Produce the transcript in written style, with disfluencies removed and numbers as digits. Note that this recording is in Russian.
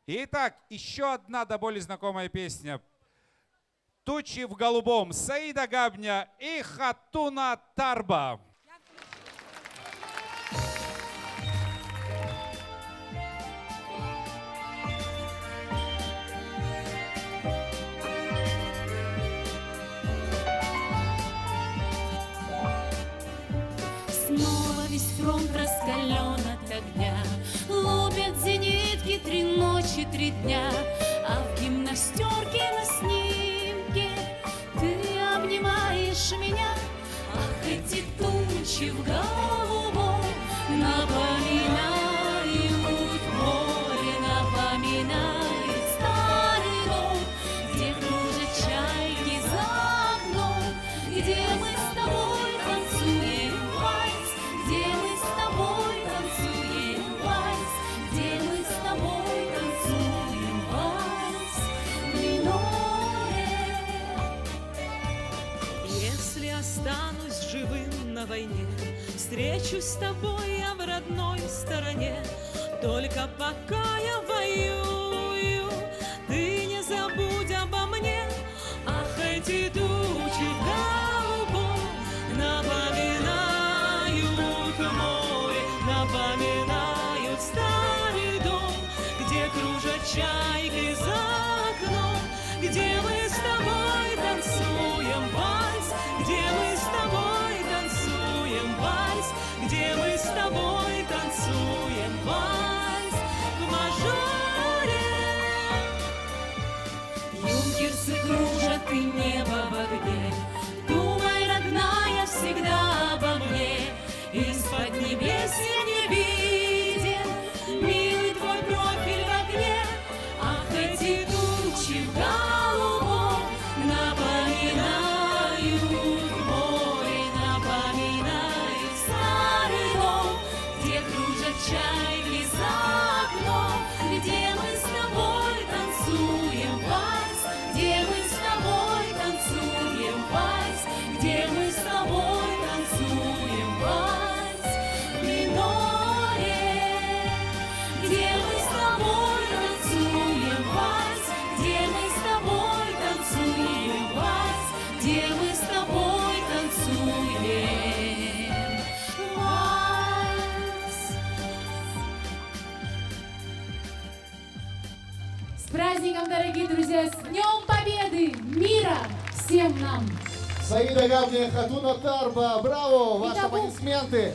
Итак, еще одна до боли знакомая песня. «Тучи в голубом», Саида Габня и Хатуна Тарба. Снова весь фронт раскален от огня, лупят зенитки 3 ночи, 3 дня, а в гимнастерке на снимке ты обнимаешь меня. Ах, эти тучи в голубом напоминают море, напоминают старый дом, где кружат чайки за окном, где мы с тобой танцуем вальс, где мы с тобой танцуем вальс, где мы с тобой танцуем вальс в миноре. Если останусь живым на войне, встречусь с тобой я в родной стороне. Только пока я воюю, ты не забудь обо мне. Ах, эти тучи в голубом напоминают море, напоминают старый дом, где кружат чайки за окном, где мы с тобой танцуем вальс, где мы с тобой танцуем вальс, где мы с тобой танцуем вальс в мажоре. Юнкерсы кружат и небо в огне, думай, родная, всегда обо мне. Из-под небес не виден милый твой профиль в огне. Ах, эти тучи в голубом напоминают море, напоминают старый дом, где кружат чайки за окном, где мы с тобой танцуем вальс, где мы с тобой танцуем вальс, где мы с тобой танцуем вальс в миноре, где мы с тобой танцуем вальс, где мы с тобой танцуем вальс, где мы с тобой танцуем вальс. С праздником, дорогие друзья! С Днем Победы! Мира всем нам! Саида Габня, Хатуна Тарба, браво! Ваши Итого- аплодисменты!